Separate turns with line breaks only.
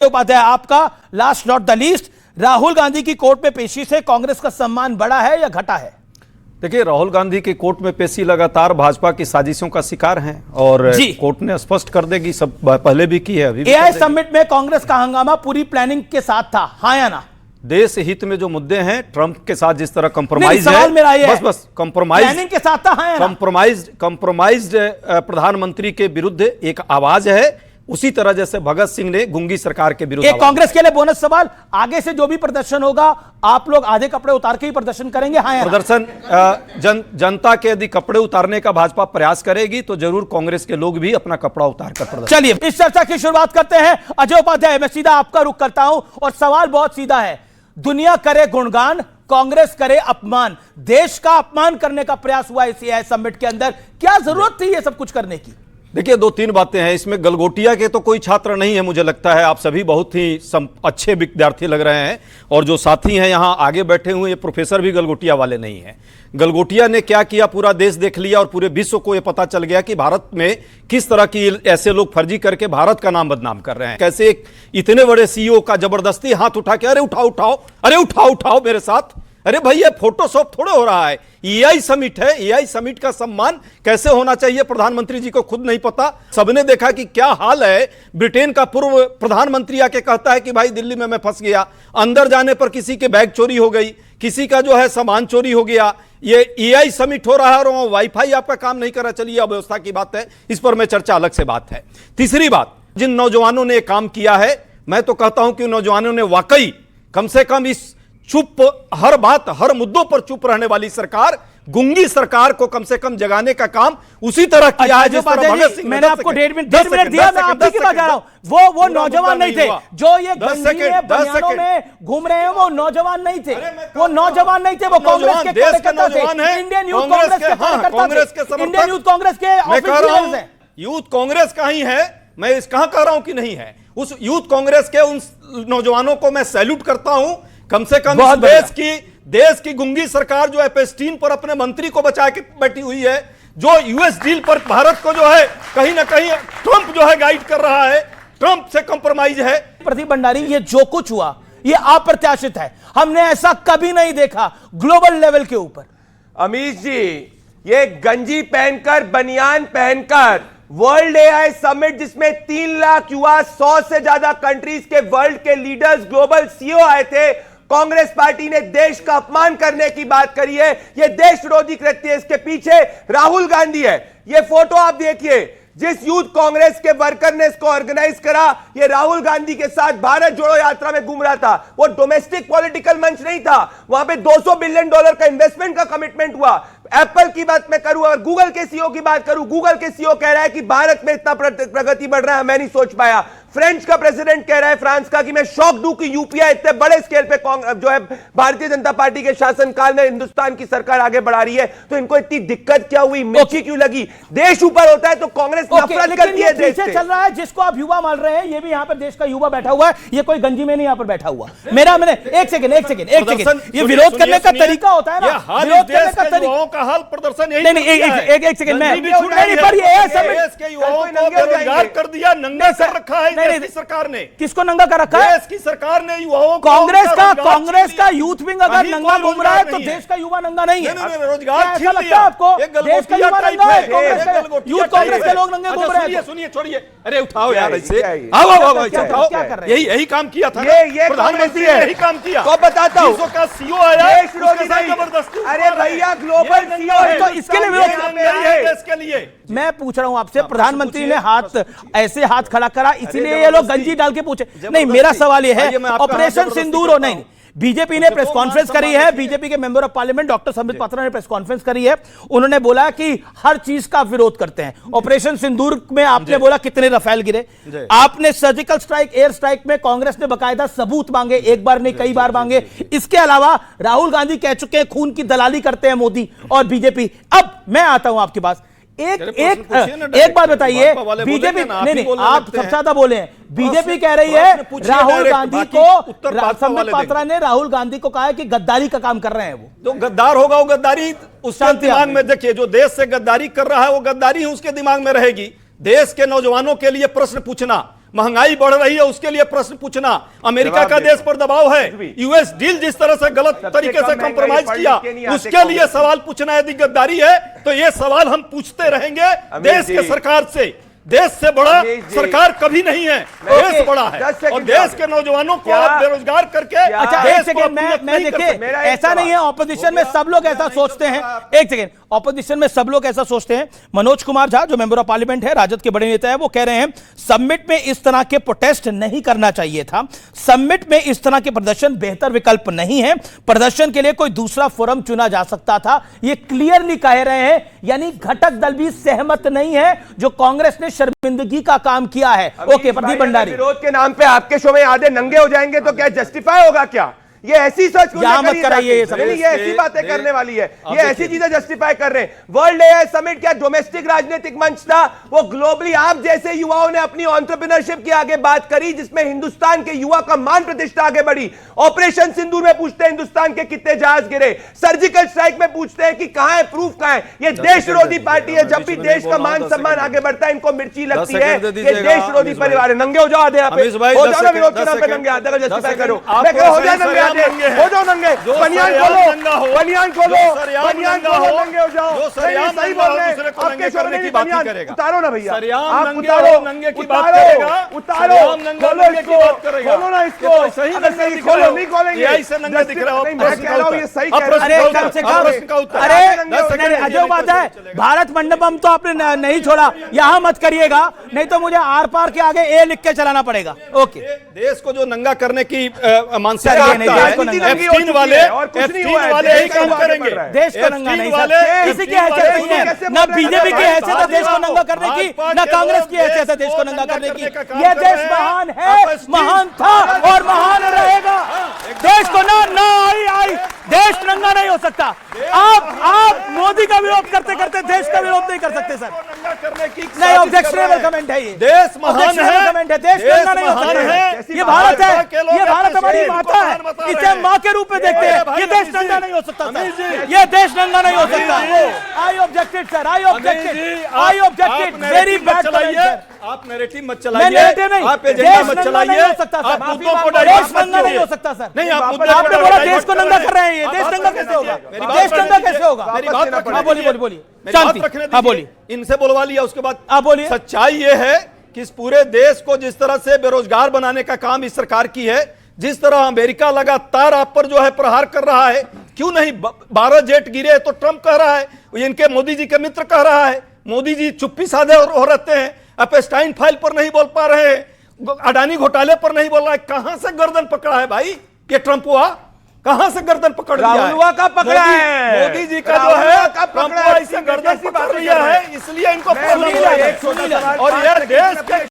उपाध्याय, आपका last not the least, Rahul Gandhi की court में पेशी से कांग्रेस का सम्मान बढ़ा है या घटा है?
देखिए, राहुल गांधी की कोर्ट में पेशी लगातार भाजपा की साजिशों का शिकार हैं और कोर्ट ने स्पष्ट कर देगी, सब पहले भी की है, अभी भी
एआई समिट में कांग्रेस का हंगामा पूरी प्लानिंग के साथ था, हाँ या ना?
देश हित में जो मुद्दे हैं, ट्रंप के साथ जिस तरह कंप्रोमाइज
है,
बस कंप्रोमाइज
प्लानिंग के साथ था, हाँ या ना?
कंप्रोमाइज्ड प्रधानमंत्री के विरुद्ध एक आवाज है, उसी तरह जैसे भगत सिंह ने गुंगी सरकार के विरुद्ध।
एक कांग्रेस के लिए बोनस सवाल, आगे से जो भी प्रदर्शन होगा आप लोग आधे कपड़े उतार के ही प्रदर्शन करेंगे, हाँ या ना?
प्रदर्शन जनता के यदि कपड़े उतारने का भाजपा प्रयास करेगी तो जरूर कांग्रेस के लोग भी अपना कपड़ा उतार कर प्रदर्शन।
चलिए इस चर्चा की शुरुआत करते हैं। अजय उपाध्याय, मैं सीधा आपका रुख करता हूं और सवाल बहुत सीधा है। दुनिया करे गुणगान, कांग्रेस करे अपमान, देश का अपमान करने का प्रयास हुआ इस एआई समिट के अंदर, क्या जरूरत थी ये सब कुछ करने की?
देखिए, दो तीन बातें हैं इसमें। गलगोटिया के तो कोई छात्र नहीं है, मुझे लगता है आप सभी बहुत ही अच्छे विद्यार्थी लग रहे हैं और जो साथी हैं यहां आगे बैठे हुए ये प्रोफेसर भी गलगोटिया वाले नहीं हैं। गलगोटिया ने क्या किया, पूरा देश देख लिया और पूरे विश्व को यह पता चल गया कि भारत में किस तरह की ऐसे लोग फर्जी करके भारत का नाम बदनाम कर रहे हैं। कैसे एक इतने बड़े सीईओ का जबरदस्ती हाथ उठा के अरे उठाओ उठाओ, अरे उठाओ उठाओ मेरे साथ, अरे भाई ये फोटोशॉप थोड़े हो रहा है, एआई समिट है, एआई समिट का सम्मान कैसे होना चाहिए प्रधानमंत्री जी को खुद नहीं पता। सबने देखा कि क्या हाल है। ब्रिटेन का पूर्व प्रधानमंत्री आके कहता है कि भाई दिल्ली में मैं फंस गया, अंदर जाने पर किसी के बैग चोरी हो गई, किसी का जो है सामान चोरी हो गया, ये एआई समिट हो रहा है और वाईफाई आपका काम नहीं कर रहा। चलिए अव्यवस्था की बात है, इस पर मैं चर्चा अलग से बात है। तीसरी बात, जिन नौजवानों ने काम किया है, मैं तो कहता हूं कि नौजवानों ने वाकई कम से कम इस चुप, हर बात हर मुद्दों पर चुप रहने वाली सरकार, गुंगी सरकार को कम से कम जगाने का काम उसी तरह किया है जिस तरह भगत सिंह।
मैंने आपको 1.5 मिनट दिया, मैं आपकी बात कर रहा हूं। वो नौजवान नहीं थे जो ये गंजी में बनियानों में घूम रहे हैं, वो नौजवान नहीं थे, वो नौजवान नहीं थे, वो कांग्रेस के कार्यकर्ता थे, इंडियन यूथ कांग्रेस के कार्यकर्ता थे, इंडियन यूथ कांग्रेस के ऑफिशियल्स हैं।
यूथ कांग्रेस का ही है, मैं इस कहां कह रहा हूं कि नहीं है। उस यूथ कांग्रेस के उन नौजवानों को मैं सैल्यूट करता हूं। कम से कम देश की गुंगी सरकार जो एपेस्टीन पर अपने मंत्री को बचा के बैठी हुई है, जो यूएस डील पर भारत को जो है कहीं ना कहीं ट्रंप जो है गाइड कर रहा है, ट्रंप से कंप्रोमाइज है।
प्रदीप भंडारी, ये जो कुछ हुआ ये अप्रत्याशित है, हमने ऐसा कभी नहीं देखा ग्लोबल लेवल के ऊपर।
अमीश जी, ये गंजी पहनकर, बनियान पहनकर वर्ल्ड एआई समिट जिसमें 3 लाख युवा, 100 से ज्यादा कंट्रीज के वर्ल्ड के लीडर्स, ग्लोबल सीईओ आए थे, कांग्रेस पार्टी ने देश का अपमान करने की बात करी है। यह देश विरोधी कृत्य है, इसके पीछे राहुल गांधी है। यह फोटो आप देखिए, जिस यूथ कांग्रेस के वर्कर ने इसको ऑर्गेनाइज करा, ये राहुल गांधी के साथ भारत जोड़ो यात्रा में घूम रहा था। वो डोमेस्टिक पॉलिटिकल मंच नहीं था, वहां पे $200 बिलियन का इन्वेस्टमेंट का कमिटमेंट हुआ। एप्पल की बात मैं करूं और गूगल के सीईओ की बात करूं, गूगल के सीईओ कह रहा है कि भारत में इतना प्रगति बढ़ रहा है, मैं नहीं सोच पाया। फ्रेंच का प्रेसिडेंट कह रहा है, फ्रांस का, कि मैं शॉक दूं कि यूपीआई इतने बड़े स्केल पे जो है भारतीय जनता पार्टी के शासनकाल में हिंदुस्तान की सरकार आगे बढ़ा रही है। तो इनको इतनी दिक्कत क्या हुई, मिर्ची क्यों लगी? देश ऊपर होता है तो कांग्रेस नफरत करती है देश से।
चल रहा है जिसको आप युवा मान रहे हैं, ये भी यहाँ पर देश का युवा बैठा हुआ है, ये कोई गंजी में नहीं यहाँ पर बैठा हुआ। मैंने एक सेकंड, ये विरोध करने का तरीका होता है ना, विरोध करने का तरीका
का हाल प्रदर्शन
नहीं, एक सेकंड, मैं पर ये
देश के युवाओं को बेरोजगार कर दिया, नंगा कर रखा है देश की सरकार ने।
किसको नंगा कर रखा है?
देश की सरकार ने युवाओं को।
कांग्रेस का यूथ विंग अगर नंगा घूम रहा है तो देश का युवा नंगा नहीं है।
रोजगार
ऐसा लगता है आपको? देश का युवा नंगा है, यूथ कांग्रेस के लोग नंगे घूम रहे हैं।
सुनिए, छोड़िए, अरे उठाओ यार, ऐसे आओ, यही काम किया था,
ये
प्रधानमंत्री ने यही काम किया।
तो बताता हूं,
का सीईओ आया,
जबरदस्ती। अरे भैया, ग्लोबल सीईओ है
तो इसके लिए विरोध
इसके लिए
मैं पूछ रहा हूं आपसे, प्रधानमंत्री ने ऐसे हाथ खड़ा करा, इसलिए ये लोग गंजी डाल के पूछे? नहीं, मेरा सवाल ये है, ऑपरेशन सिंदूर हो नहीं, बीजेपी ने प्रेस कॉन्फ्रेंस करी है, बीजेपी के member of parliament doctor Sambit Patra ने प्रेस कॉन्फ्रेंस करी है, उन्होंने बोला कि हर चीज का विरोध करते हैं। ऑपरेशन सिंदूर में आपने बोला कितने रफेल गिरे, आपने सर्जिकल स्ट्राइक, एयर स्ट्राइक में कांग्रेस ने बकायदा सबूत मांगे, एक बार नहीं कई बार मांगे। इसके अलावा राहुल गांधी कह चुके हैं खून की दलाली करते हैं मोदी और बीजेपी। अब मैं आता हूं आपके पास, एक बात बताइए, बीजेपी नहीं, आप सबसे ज्यादा बोले हैं, बीजेपी कह रही है राहुल गांधी को, संबित पात्रा ने राहुल गांधी को कहा है कि गद्दारी का काम कर रहे हैं। वो
जो गद्दार होगा वो गद्दारी उसके दिमाग में, देखिए जो देश से गद्दारी कर रहा है वो गद्दारी ही उसके दिमाग में रहेगी। देश के नौजवानों के लिए प्रश्न पूछना, महंगाई बढ़ रही है उसके लिए प्रश्न पूछना, अमेरिका का देश पर दबाव है, यूएस डील जिस तरह से गलत तरीके से कंप्रोमाइज किया उसके लिए सवाल पूछना यदि गद्दारी है तो ये सवाल हम पूछते रहेंगे देश के सरकार से। देश से बड़ा सरकार कभी नहीं है, देश बड़ा है और देश के नौजवानों को आप बेरोजगार करके
अच्छा एक सेकेंड, मैं देखिए ऐसा नहीं है ऑपोजिशन में सब लोग ऐसा सोचते हैं। एक सेकेंड, ऑपोजिशन में सब लोग ऐसा सोचते हैं। मनोज कुमार झा जो मेंबर ऑफ पार्लियामेंट है, राजद के बड़े नेता है, वो कह रहे हैं समिट में इस तरह के प्रोटेस्ट नहीं करना चाहिए था, समिट में इस तरह के प्रदर्शन बेहतर विकल्प नहीं है, प्रदर्शन के लिए कोई दूसरा फोरम चुना जा सकता था, ये क्लियरली कह रहे हैं। यानी घटक दल भी सहमत नहीं है जो कांग्रेस ने शर्मिंदगी का काम किया है। ओके प्रदीप भंडारी,
विरोध के नाम पे आपके शो में आधे नंगे हो जाएंगे तो क्या जस्टिफाई होगा क्या? ये ऐसी सोच
यहां मत कराइए, ये
ऐसी बातें करने वाली है, ये ऐसी चीजें जस्टिफाई कर रहे हैं। वर्ल्ड एआई समिट क्या डोमेस्टिक राजनीतिक मंच था? वो ग्लोबली आप जैसे युवाओं ने अपनी एंटरप्रेन्योरशिप की आगे बात करी जिसमें हिंदुस्तान के युवा का मान प्रतिष्ठा आगे बढ़ी। ऑपरेशन सिंदूर में पूछते हैं हिंदुस्तान के कितने जहाज गिरे, सर्जिकल स्ट्राइक में पूछते हैं कि कहां है प्रूफ, कहां है? ये देश विरोधी पार्टी है। जब भी देश का मान सम्मान आगे बढ़ता है इनको मिर्ची लगती है। ये देश विरोधी परिवार है। नंगे हो जाओ, आधे यहाँ पे हो जाओ ना, विरोध के नाम पे नंगे, आधे को जस्टिफाई करो, मैं कह रहा हो जाए नंगे, हो जाओ नंगे, बनियान खोलो, बनियान खोलो, बनियान खोलो, नंगे हो जाओ। सही बोल रहे हैं, आपके शो में बनियान उतारो ना भैया, आप उतारो, उतारो, खोलो इसको, खोलो ना इसको, अगर नहीं खोलो नहीं खोलेंगे। मैं कह रहा हूं ये सही कह रहे हैं।
अरे कम से कम, अरे अजय बात है, भारत मंडपम तो आपने नहीं छोड़ा, यहां मत करिएगा नहीं तो मुझे आर पार के आगे ए लिख के चलाना पड़ेगा। ओके,
देश को जो नंगा करने की मानसिकता F-16 वाले यही काम करेंगे।
देश को नंगा नहीं किसी की हैसियत नहीं है, ना बीजेपी की हैसियत है देश को नंगा करने की, ना कांग्रेस की हैसियत है देश को नंगा करने की। यह देश महान है, महान था और महान रहेगा। देश को ना आई देश नंगा नहीं हो सकता। आप मोदी का विरोध करते करते देश का विरोध नहीं कर सकते सर, नहीं। ऑब्जेक्शनेबल कमेंट है ये,
देश महान है,
कमेंट है, देश नंगा नहीं हो सकता। ये भारत है, ये भारत हमारी माता है, इसे मां के रूप में देखते हैं। ये देश नंगा नहीं हो सकता सर, ये देश नंगा नहीं हो सकता। आई ऑब्जेक्टेड सर, आई ऑब्जेक्टेड, वेरी बैड सर।
आप नैरेटिव मत चलाइए, आप एजेंडा मत चलाइए, आप मुद्दों को
देश नंगा नहीं हो सकता सर।
नहीं, आप
आपने बोला देश को नंगा कर रहे हैं, ये देश नंगा कैसे होगा? देश नंगा कैसे होगा?
मेरी बात रखने,
बोलिए,
शांति, हाँ बोलिए, इनसे बोलवा लिया उसके बाद
आप बोलिए।
सच्चाई ये है कि इस पूरे देश को जिस तरह से बेरोजगार बनाने का काम इस सरकार की है, जिस तरह अमेरिका लगातार आप पर जो है प्रहार कर रहा है, क्यों नहीं 12 जेट गिरे तो ट्रंप कह रहा है, इनके मोदी जी के मित्र कह रहा है, मोदी जी चुप्पी साधे हो रहते हैं, एपस्टाइन फाइल पर नहीं बोल पा रहे हैं, अडानी घोटाले पर नहीं बोल रहा है। कहां से गर्दन पकड़ा है भाई ये ट्रंप हुआ? कहां से गर्दन पकड़ लिया है?
राहुल का पकड़ा है,
मोदी जी का जो है ट्रंप ऐसी गर्दन पकड़ लिया है, इसलिए इनको प्रॉब्लम हो रही है। और यह देश के